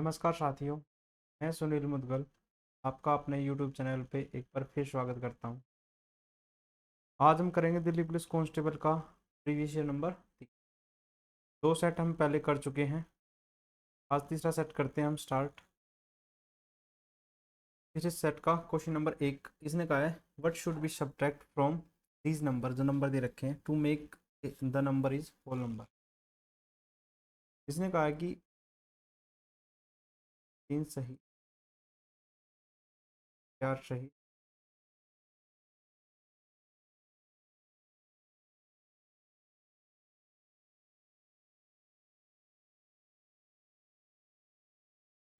नमस्कार साथियों। मैं सुनील मुदगल आपका अपने YouTube चैनल पे एक बार फिर स्वागत करता हूँ। आज हम करेंगे दिल्ली पुलिस कांस्टेबल का प्रीवियस ईयर नंबर। दो सेट हम पहले कर चुके हैं। आज तीसरा सेट करते हैं हम स्टार्ट। तीसरे सेट का क्वेश्चन नंबर 1 इसने कहा है what should be subtract from these number, जो नंबर दे रखे हैं, to make the number is whole number. इसने कहा है कि 3 सही, 4 सही,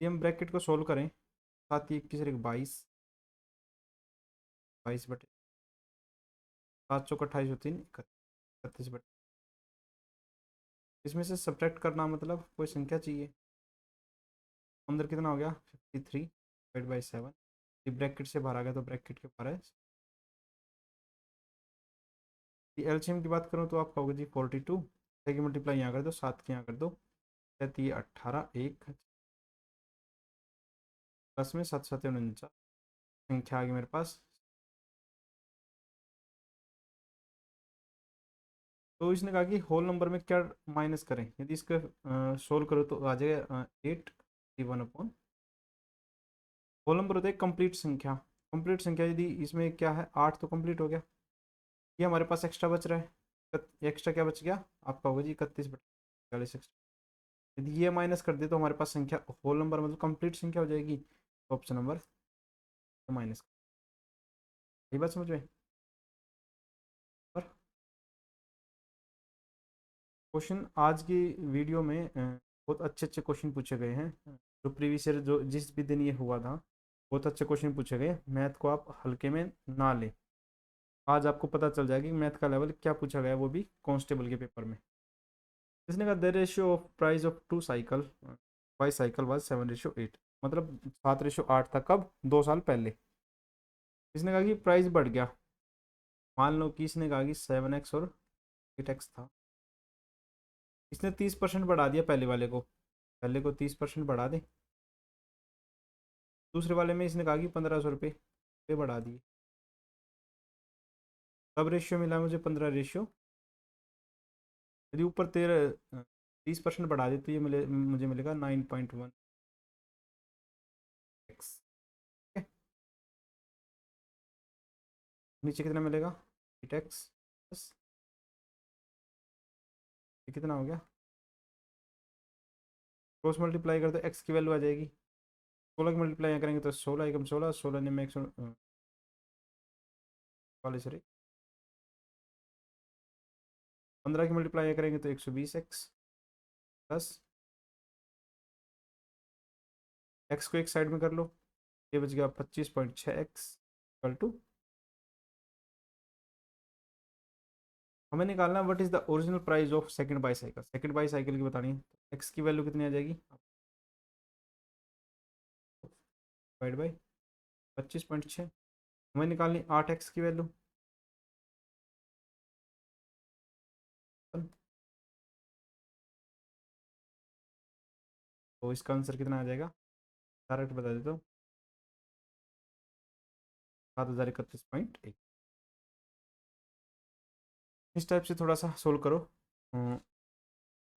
ये हम ब्रैकेट को सोल्व करें। 7 21 22 बटे 7 चौक 28 और 3 31 बटे। इसमें से सब्ट्रैक्ट करना मतलब कोई संख्या चाहिए। अंदर कितना हो गया 53/7। ये ब्रैकेट से बाहर आ गया तो ब्रैकेट के बाहर है। एलसीएम की बात करूँ तो आपका होगा जी 42। छः की मल्टीप्लाई यहाँ कर दो, 7 की यहाँ कर दो, 18 एक प्लस में 7 7 49 संख्या आ गई मेरे पास। तो इसने कहा कि होल नंबर में क्या माइनस करें। यदि इसका सोल्व करो तो आ जाएगा 8 1/। होल नंबर होता है कंप्लीट संख्या। कंप्लीट संख्या यदि इसमें क्या है 8 तो कंप्लीट हो गया। ये हमारे पास एक्स्ट्रा बच रहा है। एक्स्ट्रा क्या बच गया आपका होगा जी 31/40 एक्स्ट्रा। यदि ये माइनस कर दे तो हमारे पास संख्या होल नंबर मतलब कंप्लीट संख्या हो जाएगी। तो ऑप्शन नंबर माइनस। ये बात समझ में। और क्वेश्चन आज की वीडियो में बहुत अच्छे अच्छे क्वेश्चन पूछे गए हैं। जो प्रीवियस ईयर जो जिस भी दिन ये हुआ था बहुत अच्छे क्वेश्चन पूछे गए। मैथ को आप हल्के में ना लें। आज आपको पता चल जाएगा कि मैथ का लेवल क्या पूछा गया, वो भी कांस्टेबल के पेपर में। इसने कहा the ratio of price of two cycle bicycle was 7:8, मतलब 7:8 था। कब? 2 साल पहले। इसने कहा कि प्राइस बढ़ गया। मान लो कि इसने कहा कि 7x और 8x था। इसने 30% बढ़ा दिया पहले वाले को। पहले को 30% बढ़ा दे। दूसरे वाले में इसने कहा कि 1500 रुपये पे बढ़ा दिए। तब रेशियो मिला मुझे 15 रेशियो। यदि ऊपर 30% बढ़ा दे तो ये मुझे मिलेगा 9.1x। नीचे कितना मिलेगा 8x बस। ये कितना हो गया, क्रॉस मल्टीप्लाई कर दो एक्स की वैल्यू आ जाएगी। 16 की मल्टीप्लाई करेंगे तो 16 एकम 16, 16 ने में 140 सॉरी 15 की मल्टीप्लाई करेंगे तो 120x प्लस एक्स को एक साइड में कर लो। ये बच गया 25.6x इक्वल टू। हमें निकालना what is the original price of second bicycle. Second bicycle की बतानी है। एक्स की वैल्यू कितनी आ जाएगी डिवाइड बाई 25.6। हमें निकालनी 8x की वैल्यू। तो इसका आंसर कितना आ जाएगा डायरेक्ट बता देता हूँ, 7031.1। इस टाइप से थोड़ा सा सोल्व करो।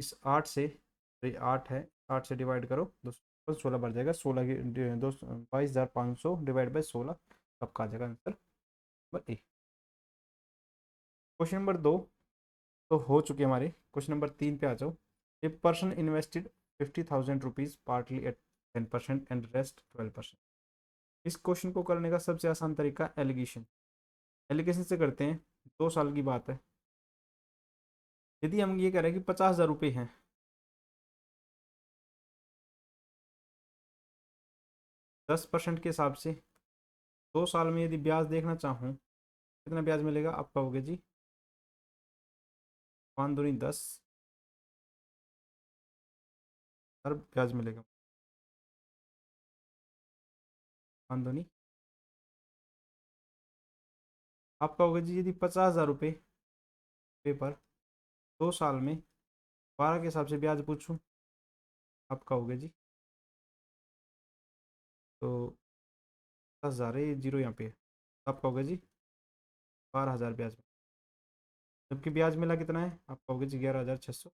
इस 8 से, ये 8 है, 8 से डिवाइड करो 216 बढ़ जाएगा। 16 की 22,500 डिवाइड बाई 16 आपका आ जाएगा answer number A. Question number 2 तो हो चुके हमारे। क्वेश्चन नंबर 3 पे आ जाओ। A person invested 50,000 rupees partly at 10% and rest 12%। इस क्वेश्चन को करने का सबसे आसान तरीका एलिगेशन। एलिगेशन से करते हैं। 2 साल की बात है। यदि हम ये कह रहे हैं कि 50,000 रुपये हैं, 10% के हिसाब से 2 साल में यदि ब्याज देखना चाहूँ कितना ब्याज मिलेगा आपका होगा जी 5 दूनी 10 हर ब्याज मिलेगा। 5 दूनी आपका होगा जी। यदि 50,000 रुपये पर 2 साल में 12 के हिसाब से ब्याज पूछूं आपका होगा जी तो 10,000 है, ये जीरो यहाँ पे है, तो आपका होगा जी 12,000 ब्याज। जबकि ब्याज मिला कितना है, आपका होगा जी 11,600।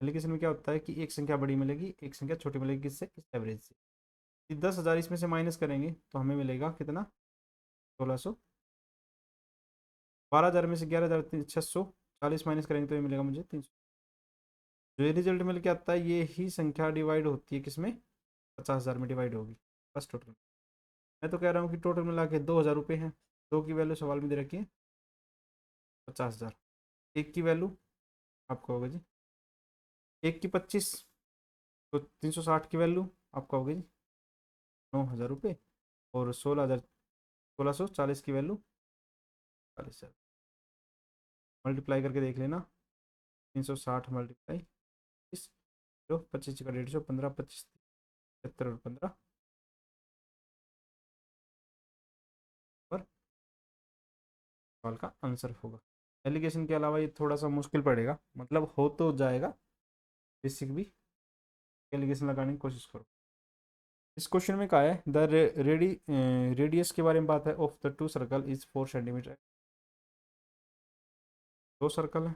एप्लीकेशन में क्या होता है कि एक संख्या बड़ी मिलेगी, एक संख्या छोटी मिलेगी, किससे, इस एवरेज से। 10,000 इसमें से माइनस करेंगे तो हमें मिलेगा कितना, 1600। 12,000 में से 11,600 40 माइनस करेंगे तो ये मिलेगा मुझे 300। जो ये रिजल्ट मिल के आता है, ये ही संख्या डिवाइड होती है किसमें, 50,000 में डिवाइड होगी बस टोटल। मैं तो कह रहा हूँ कि टोटल मिला के 2,000 रुपये हैं। दो की वैल्यू सवाल में दे रखी है 50,000। एक की वैल्यू आपका होगा जी, एक की 25, तो 360 की वैल्यू आपका होगी जी 9,000 रुपये। और 16,000 1640 की वैल्यू 40,000। मल्टीप्लाई करके देख लेना, 360 मल्टीप्लाई 25 का 150, 15 25 75 और 15 पर सवाल का आंसर होगा। एलिगेशन के अलावा ये थोड़ा सा मुश्किल पड़ेगा, मतलब हो तो जाएगा, बेसिक भी एलिगेशन लगाने की कोशिश करो। इस क्वेश्चन में कहा है द रेडियस के बारे में बात है of the two circle is 4 centimetre. दो सर्कल है,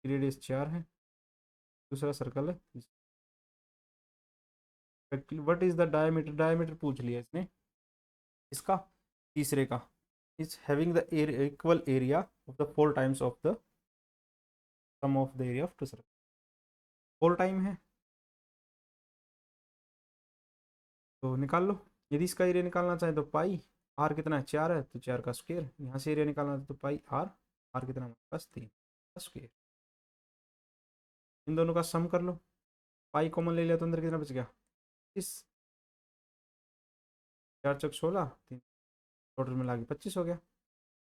रेडियस 4 है, दूसरा सर्कल है। What is the diameter, diameter पूछ लिया इसने, इसका तीसरे का। Is having the equal area of the 4 times of the sum of the area of two circle. 4 time है तो निकाल लो। यदि इसका एरिया निकालना चाहे तो पाई, आर कितना है 4 है तो 4 का स्क्वायर, यहाँ से एरिया निकालना है तो पाई आर, आर कितना हमारे पास 3 का स्क्वायर। इन दोनों का सम कर लो, पाई कॉमन ले लिया तो अंदर कितना बच गया, इस 4 चौक 16 3, टोटल मिला के 25 हो गया।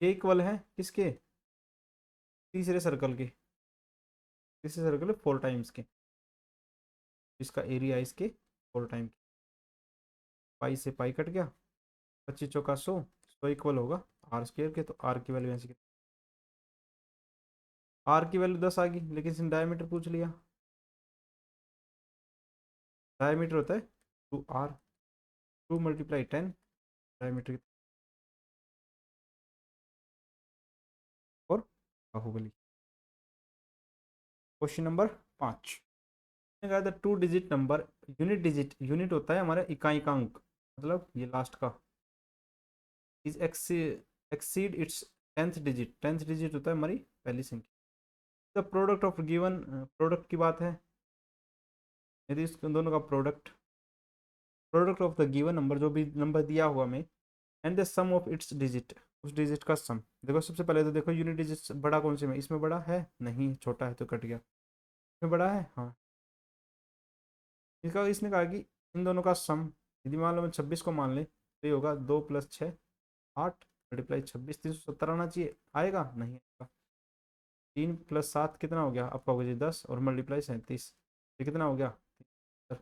ये इक्वल है किसके, तीसरे सर्कल के, तीसरे सर्कल 4 टाइम्स के, इसका एरिया इसके 4 टाइम के। पाई से पाई कट गया, 25 चौका 100, 100 इक्वल होगा आर स्क्वायर के, तो आर की वैल्यू ऐसी, आर की वैल्यू 10 आ गई, लेकिन इसने डायमीटर पूछ लिया। डायमीटर होता है 2r, 2 मल्टीप्लाई 10 डायमीटर और बाहुबली। क्वेश्चन नंबर 5 कहा था two digit number, unit digit, unit होता है हमारा इकाई का अंक, मतलब ये लास्ट का, is exceed its 10th digit, 10th digit होता है हमारी पहली संख्या। The product of given, product की बात है, यदि इस दोनों का product, product of the given number, जो भी नंबर दिया हुआ हमें, and the sum of its digit, उस डिजिट का सम। देखो सबसे पहले तो देखो यूनिट डिजिट बड़ा कौन से में, इसमें बड़ा है नहीं, छोटा है तो कट गया, इसमें बड़ा है हाँ। इसका इसने कहा कि इन दोनों का सम, यदि मान लो मैं 26 को मान ले तो ये होगा 2 + 6 8 मल्टीप्लाई 26, 370 आना चाहिए, आएगा नहीं आएगा। 3 + 7 कितना हो गया आपका, होगा जी 10 और मल्टीप्लाई 37, ये कितना हो गया, तो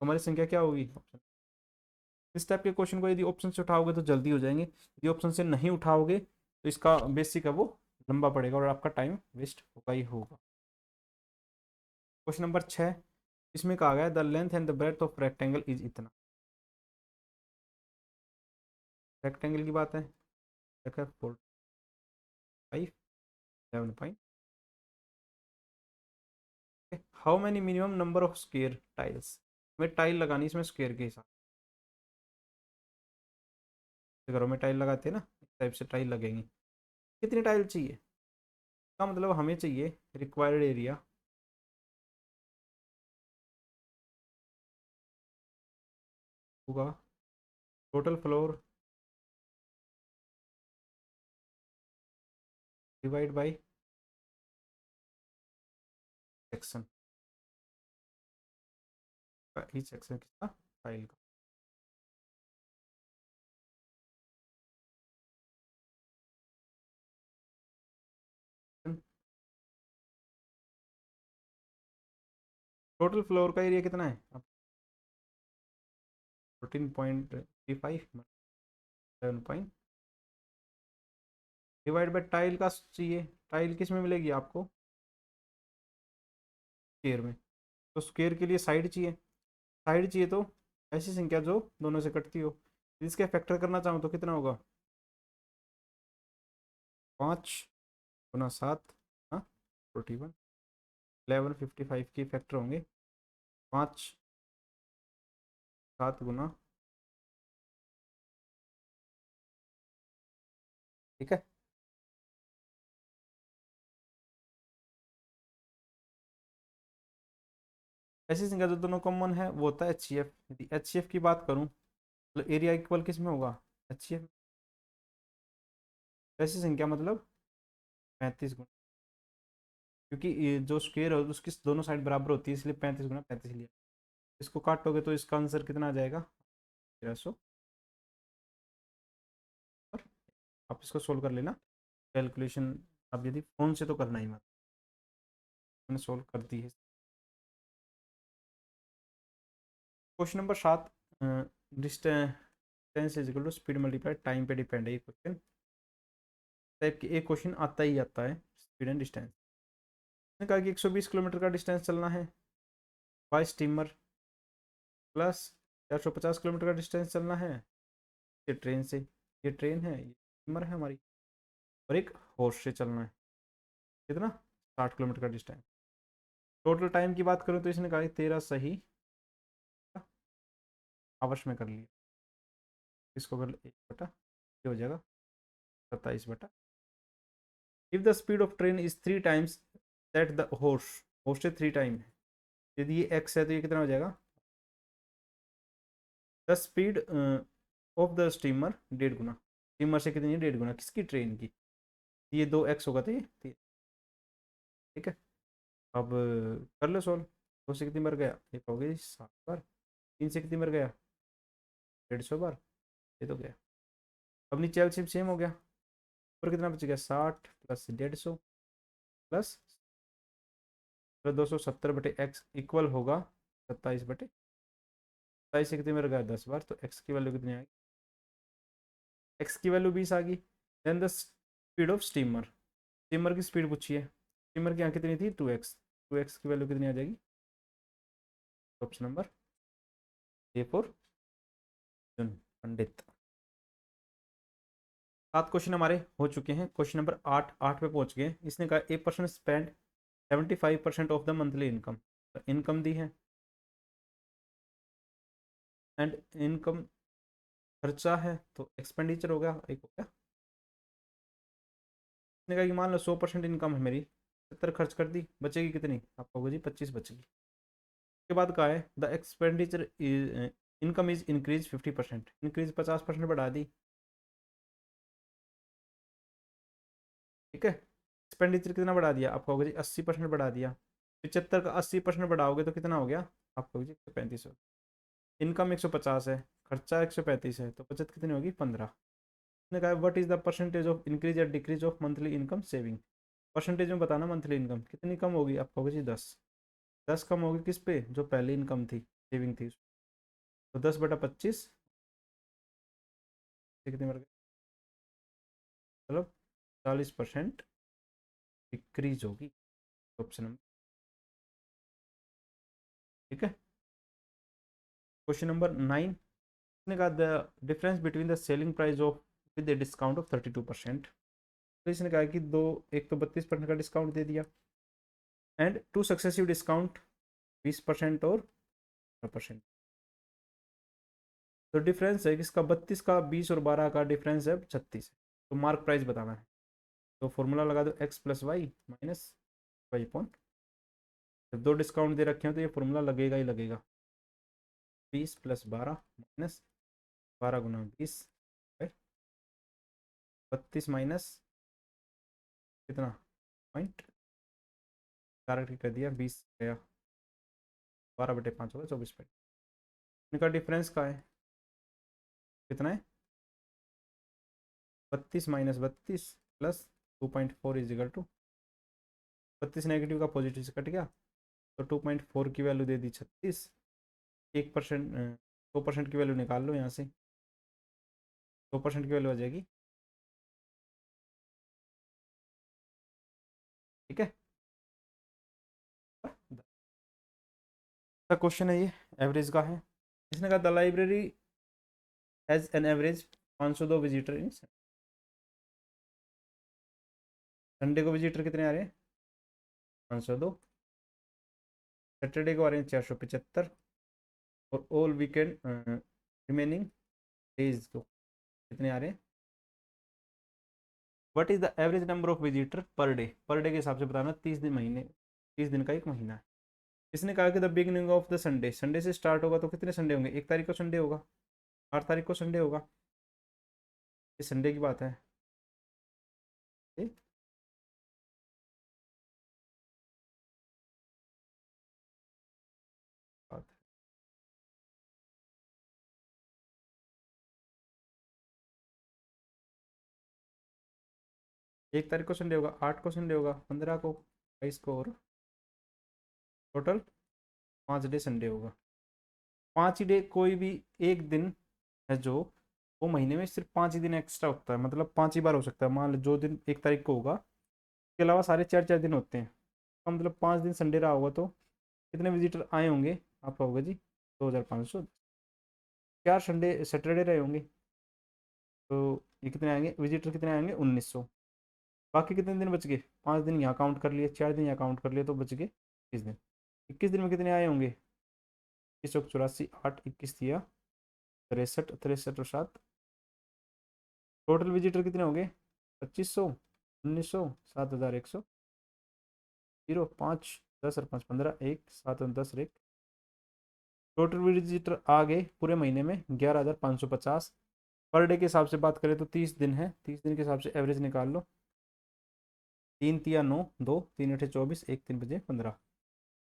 हमारी संख्या क्या होगी ऑप्शन। इस टाइप के क्वेश्चन को यदि ऑप्शन से उठाओगे तो जल्दी हो जाएंगे, यदि ऑप्शन से नहीं उठाओगे तो इसका बेसिक है वो लंबा पड़ेगा और आपका टाइम वेस्ट होगा ही होगा। क्वेश्चन नंबर 6, इसमें कहा गया the length and the breadth of rectangle is इतना। रेक्टेंगल की बात है, 4 5 7 how many minimum number of square tiles, में टाइल लगानी इसमें स्क्वेयर के हिसाब से, घरों में टाइल लगाते हैं ना, इस टाइप से टाइल लगेंगी। कितनी टाइल चाहिए, का मतलब हमें चाहिए रिक्वायर्ड एरिया होगा total floor divide by section, each section किसका, टाइल का। टोटल फ्लोर का एरिया कितना है, 14.35 7 डिवाइड बाय टाइल का चाहिए, टाइल किस में मिलेगी आपको, स्क्वेयर में, तो स्क्वेयर के लिए साइड चाहिए, साइड चाहिए तो ऐसी संख्या जो दोनों से कटती हो। इसके फैक्टर करना चाहूँ तो कितना होगा, 5 × 7, हाँ 41, 1155 की फैक्टर होंगे 5 7 गुना, ठीक है। ऐसी संख्या जो दोनों कॉमन है वो होता है एच सी एफ। यदि एच सी एफ की बात करूँ तो एरिया इक्वल किस में होगा, एच सी एफ। ऐसी संख्या मतलब 35 गुना, क्योंकि ये जो स्क्वायर है उसकी दोनों साइड बराबर होती है, इसलिए 35 × 35 लिया। इसको काटोगे तो इसका आंसर कितना आ जाएगा, 1300। और आप इसको सोल्व कर लेना, कैलकुलेशन। अब यदि फ़ोन से तो करना ही मत, मैंने सोल्व कर दी है। Question number 7, distance is equal to speed multiply time पे डिपेंड है ये क्वेश्चन। टाइप की एक क्वेश्चन आता है स्पीड एंड डिस्टेंस। ने कहा कि 120 किलोमीटर का डिस्टेंस चलना है बाय स्टीमर, प्लस 450 किलोमीटर का डिस्टेंस चलना है ये ट्रेन से। ये ट्रेन है, ये स्टीमर है हमारी, और एक हॉर्स से चलना है। कितना, 60 किलोमीटर का डिस्टेंस। टोटल टाइम की बात करूँ तो इसने कहा 13 सही आवर्स में कर लिया। इसको कर 1 बटा ये हो जाएगा 27 बटा। If the speed of train is 3 times that the horse, horse से 3 टाइम है, यदि ये एक्स है तो ये कितना हो जाएगा, the speed of the steamer 1.5 Guna. Steamer से कितनी है, 1.5 गुना किसकी, ट्रेन की। ये 2x होगा तो ये, ठीक है। अब कर लो सॉल्व। 2 से कितनी बार गया, ये पाओगे 7 बार। 3 से कितनी बार गया, 150 बार, ये तो गया। अब नीचे एलसीएम सेम हो गया, और कितना बच गया, 60 प्लस 150 प्लस 270/x इक्वल होगा 27/27 से कितनी बार गया, 10 बार। तो x की वैल्यू कितनी आएगी, x की वैल्यू 20 आ गई। Then the speed of steamer, steamer की स्पीड पूछी है। स्टीमर की यहाँ कितनी थी, 2x, 2x की वैल्यू कितनी आ जाएगी, option number A for Pandit. 7 question हमारे हो चुके हैं। क्वेश्चन नंबर 8 पे पहुंच गए। इसने कहा a person spend 75% of the monthly income. Income दी है, एंड इनकम खर्चा है तो एक्सपेंडिचर हो गया, एक हो गया। इसने कहा कि मान लो 100% इनकम है मेरी, 70 खर्च कर दी, बचेगी कितनी, आपको होगी जी 25 बचेगी। उसके बाद कहा है the expenditure income is increase 50%, increase 50% बढ़ा दी, ठीक है। एक्सपेंडिचर कितना बढ़ा दिया, आपका होगा जी 80% बढ़ा दिया। 75 का 80% बढ़ाओगे तो कितना हो गया, आपका होगी जी 135 हो। इनकम 150 है, खर्चा 135 है, तो बचत कितनी होगी, 15। ने कहा what is the percentage of increase या decrease of monthly income saving. Percentage में बताना, मंथली इनकम कितनी कम होगी, आपका होगी जी 10। 10 कम होगी किस पे, जो पहली इनकम थी, सेविंग थी। तो 10/25 कितने मर गए, मतलब 40% डिक्रीज होगी, ऑप्शन नंबर, ठीक है। क्वेश्चन नंबर 9 ने कहा the difference between the selling price of with the discount of 32%। तो इसने कहा कि दो, एक तो 32% का डिस्काउंट दे दिया, एंड टू सक्सेसिव डिस्काउंट 20% और 12%। तो डिफरेंस है किसका, 32 का, 20 और 12 का डिफरेंस है 36 है। तो मार्क प्राइस बताना है। तो फॉर्मूला लगा दो, x plus y minus y point. जब दो डिस्काउंट दे रखे हैं तो ये फॉर्मूला लगेगा ही लगेगा। 20 + 12 माइनस 12 × 20, 32 माइनस कितना, पॉइंट, डायरेक्ट कर दिया, 20 गया, 12/5 होगा, 24 इनका डिफरेंस का है, कितना है, 32 minus 32 plus 2.4 is equal to, 32 negative का पॉजिटिव से कट गया, तो 2.4 की वैल्यू दे दी 36। 1% 2% की वैल्यू निकाल लो यहाँ से, 2% की वैल्यू आ जाएगी, ठीक है। क्वेश्चन है ये, एवरेज का है। इसने कहा the library has an average 502 visitor in Sunday को विजिटर कितने आ रहे हैं? 502। सैटरडे को आ रहे हैं 475। और ऑल वीकेंड रिमेनिंग डेज को कितने आ रहे हैं? What is the average number of visitor per day? Per day के हिसाब से बताना। 30 दिन महीने, 30 दिन का एक महीना है। इसने कहा कि the beginning of the Sunday, Sunday से स्टार्ट होगा तो कितने संडे होंगे? 1 तारीख को संडे होगा, 8 तारीख को संडे होगा। ये संडे की बात है। ये बात है। 1 तारीख को संडे होगा, 8 को संडे होगा, 15 को, 22 को, और टोटल 5 डे संडे होगा। 5 ही डे, कोई भी एक दिन है जो वो महीने में सिर्फ 5 ही दिन एक्स्ट्रा होता है, मतलब 5 ही बार हो सकता है। मान लो जो दिन 1 तारीख को होगा, इसके अलावा सारे 4 4 दिन होते हैं। तो मतलब 5 दिन संडे रहा होगा तो कितने विजिटर आए होंगे? आप कहोगे जी 2500। 4 संडे सैटरडे रहे होंगे तो ये कितने आएंगे विजिटर? कितने आएंगे? 1900। बाकी कितने दिन बच गए? 5 दिन यहाँ काउंट कर लिए, 4 दिन यहाँ काउंट कर लिए, तो बच गए 21 दिन। 21 दिन में कितने आए होंगे? 2184, 8 21 दिया 63, 63 और 7, टोटल विजिटर कितने होंगे? 2500, 1900, 7100, 0 5 10 और 5 15, 1 7 और 10 और 1, टोटल विजिटर आ गए पूरे महीने में 11,550। पर डे के हिसाब से बात करें तो 30 दिन है, 30 दिन के हिसाब से एवरेज निकाल लो। 3 3 9 2 3 8 24, 1 3 बजे 15,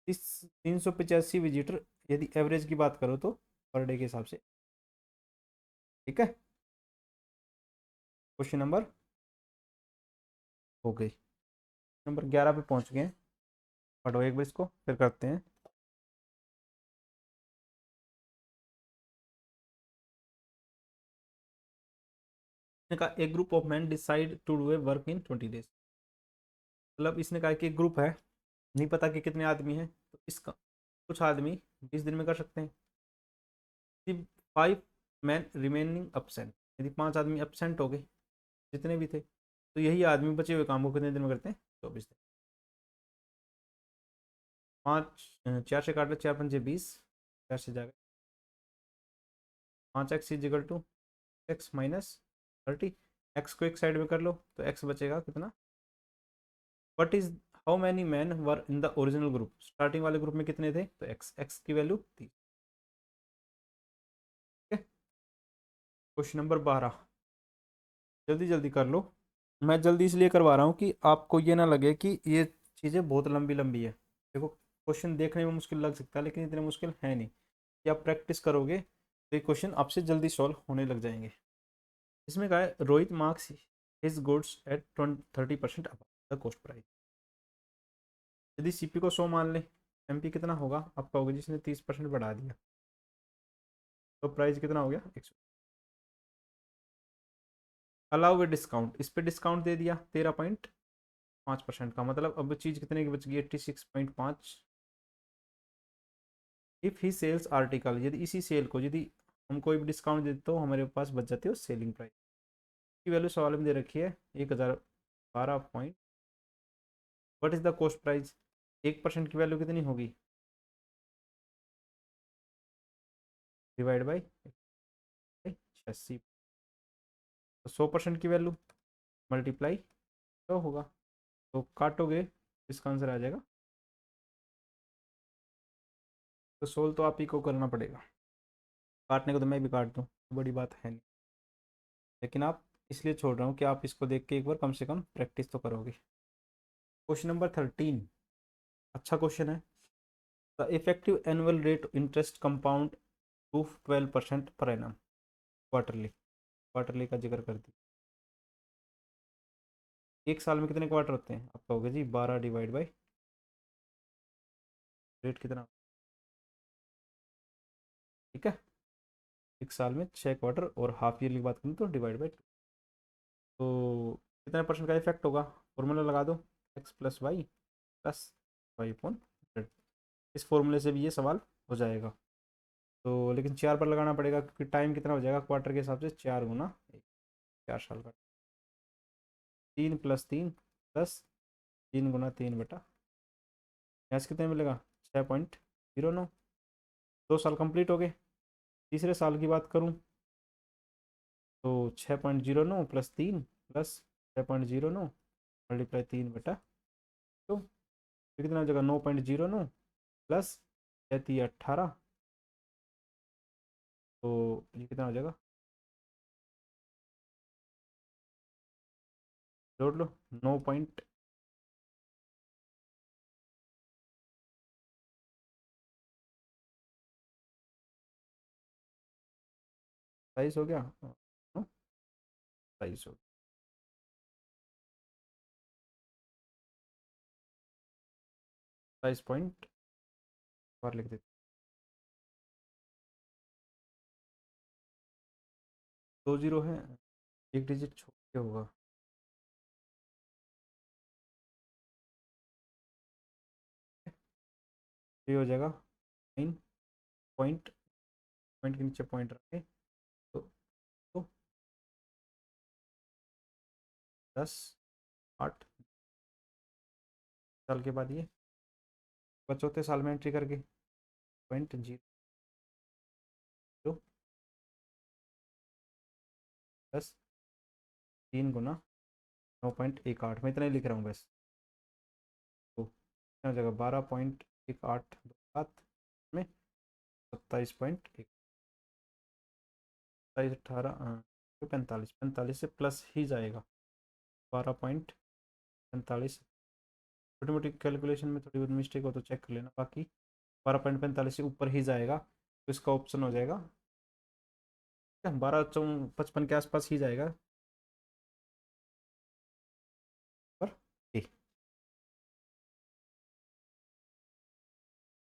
385 विजिटर यदि एवरेज की बात करो तो पर डे के हिसाब से। ठीक है, क्वेश्चन नंबर हो गई, नंबर 11 पे पहुंच गए हैं। पढ़ो एक बार इसको, फिर करते हैं। इसने कहा एक group of man decide to do a work in 20 days. मतलब इसने कहा कि एक ग्रुप है, नहीं पता कि कितने आदमी हैं, तो इसका कुछ आदमी 20 दिन में कर सकते हैं। 5 मैन रिमेनिंग अपसेंट, यदि 5 आदमी अपसेंट हो गए जितने भी थे, तो यही आदमी बचे हुए काम को कितने दिन में करते हैं? 24 दिन। 4 से काट लो, 4 पंजे 20, 4 से जाकर 5x is equal to x minus 30। एक्स को एक साइड में कर लो तो एक्स बचेगा कितना? What is how many man were in the original group? Starting वाले ग्रुप में कितने थे? तो एक्स, एक्स की वैल्यू 30। क्वेश्चन नंबर 12, जल्दी जल्दी कर लो। मैं जल्दी इसलिए करवा रहा हूँ कि आपको ये ना लगे कि ये चीज़ें बहुत लंबी लंबी है। देखो क्वेश्चन देखने में मुश्किल लग सकता है लेकिन इतने मुश्किल है नहीं, कि आप प्रैक्टिस करोगे तो ये क्वेश्चन आपसे जल्दी सॉल्व होने लग जाएंगे। इसमें कहा है Rohit marks his goods at 30% above the cost price. यदि सीपी को 100 मान ले, एमपी कितना होगा? आप कहोगे जिसने 30% बढ़ा दिया, तो प्राइस कितना हो गया? 100। अलाउ ए डिस्काउंट, इस पर डिस्काउंट दे दिया 13.5% का, मतलब अब चीज़ कितने की बच गई? 86.5। इफ़ ही सेल्स आर्टिकल, यदि इसी सेल को यदि हम कोई भी डिस्काउंट देते तो हमारे पास बच जाती है सेलिंग प्राइस की वैल्यू। सवाल में दे रखी है 1012 point. What is the cost price? 1% की वैल्यू कितनी होगी? डिवाइड बाई 86, तो 100% की वैल्यू मल्टीप्लाई तो होगा, तो काटोगे इसका आंसर आ जाएगा। तो सोल्व तो आप ही को करना पड़ेगा, काटने को तो मैं भी काट दूँ, बड़ी बात है नहीं, लेकिन आप इसलिए छोड़ रहा हूँ कि आप इसको देख के एक बार कम से कम प्रैक्टिस तो करोगे। क्वेश्चन नंबर 13, अच्छा क्वेश्चन है। The effective annual rate interest compound to 12% per annum quarterly. Quarterly का जिक्र कर दिया। एक साल में कितने क्वार्टर होते हैं? आप कहोगे जी 12 डिवाइड बाई रेट कितना? ठीक है, एक साल में 6 क्वार्टर, और हाफ ईयरली की बात करें तो डिवाइड बाई 2, तो कितने परसेंट का इफेक्ट होगा? फॉर्मूला लगा दो, x plus y plus y upon 100। इस फॉर्मूले से भी ये सवाल हो जाएगा। तो लेकिन 4 पर लगाना पड़ेगा क्योंकि टाइम कितना हो जाएगा क्वार्टर के हिसाब से, 4 गुना 1, 4 साल का। 3 + 3 + 3 गुना 3 यहाँ कितने मिलेगा, 6.09। 2 साल कंप्लीट हो गए। तीसरे साल की बात करूँ तो 6.09 + 3 + 6.09 मल्टीप्लाई 3/2, तो कितना हो जाएगा, 9.09 प्लस 18, तो ये कितना हो जाएगा, जोड़ लो 9 22 हो गया, 22 हो गया। बाईस पॉइंट और लिख देते, 2 जीरो है, एक डिजिट छोड़ के होगा। ये हो जाएगा 9 पॉइंट, पॉइंट के नीचे पॉइंट रखे, तो 10, 8 साल के बाद ये 75 साल में एंट्री करके 0.02 प्लस 3 गुना 9.18, मैं इतना ही लिख रहा हूँ बस। तो कितना हो जाएगा, 12.1827 में 27.1, 27, 18, 45, 45 से प्लस ही जाएगा 12.45। छोटी मोटी कैलकुलेशन में थोड़ी बहुत मिस्टेक हो तो चेक कर लेना, बाकी 12.45 से ऊपर ही जाएगा, तो इसका ऑप्शन हो जाएगा 12.55 के आसपास ही जाएगा पर ए।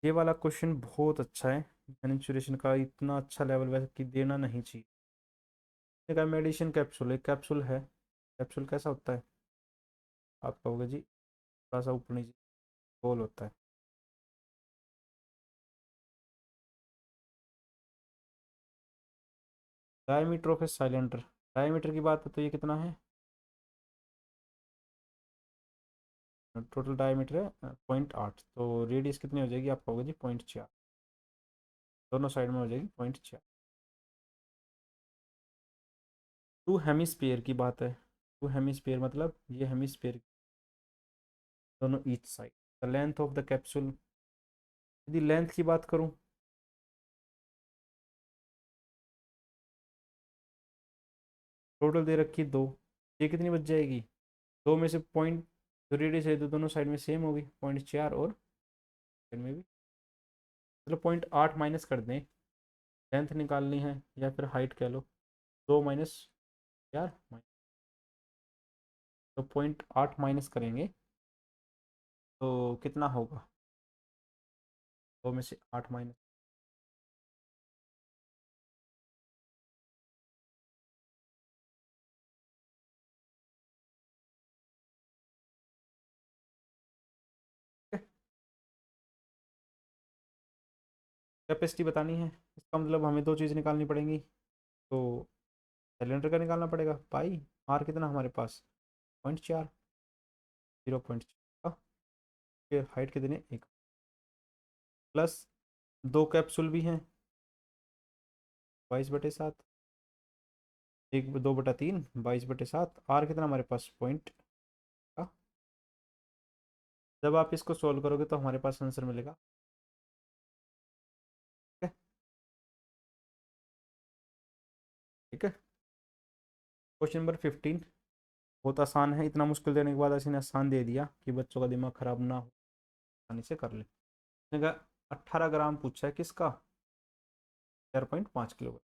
ये वाला क्वेश्चन बहुत अच्छा है, मैन्युरेशन का इतना अच्छा लेवल वैसे कि देना नहीं चाहिए। देखा, मेडिसिन कैप्सूल, एक कैप्सूल है, कैप्सूल कैसा होता है, आप कहोगे जी थोड़ा सा ऊपर नीचे गोल होता है। Diameter of a cylinder, diameter की बात है तो ये कितना है, टोटल डायमीटर है 0.8, तो रेडियस कितनी हो जाएगी, आप कहोगे जी 0.4, दोनों साइड में हो जाएगी 0.4। टू हेमिस्फीयर की बात है, टू हेमिस्फीयर मतलब ये हेमिस्फीयर दोनों each side. The length of the capsule, यदि लेंथ की बात करूं, टोटल दे रखी 2, ये कितनी बच जाएगी, 2 में से पॉइंट, जो रेडियस है तो दोनों साइड में सेम होगी, 0.4, और साइड में भी, मतलब 0.8 माइनस कर दें, लेंथ निकालनी है या फिर हाइट कह लो, 2 - 4, तो 0.8 माइनस करेंगे तो कितना होगा, 2 में से 8 माइनस, कैपेसिटी बतानी है, इसका मतलब हमें दो चीज़ निकालनी पड़ेंगी, तो सिलेंडर का निकालना पड़ेगा, पाई आर कितना हमारे पास 0.4, 0.4 का, फिर हाइट कितनी है 1, प्लस 2 कैप्सूल भी हैं, 22/7, 2/3, 22/7, आर कितना हमारे पास पॉइंट का। जब आप इसको सोल्व करोगे तो हमारे पास आंसर मिलेगा, ठीक है, ठीक है। क्वेश्चन नंबर 15 बहुत आसान है, इतना मुश्किल देने के बाद ऐसे ने आसान दे दिया कि बच्चों का दिमाग खराब ना हो, आसानी से कर ले। इसने कहा 18 ग्राम पूछा है किसका, 4.5 किलोग्राम,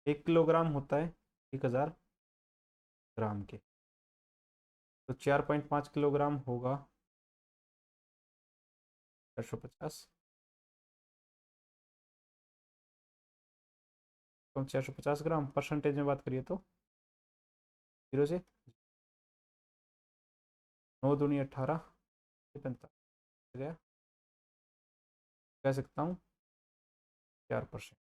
1 किलोग्राम होता है 1000 ग्राम के, तो 4.5 किलोग्राम होगा 450, तो 450 ग्राम, परसेंटेज में बात करिए तो 0 से 9 दूनी 18, 45 गया, कह सकता हूँ 4%।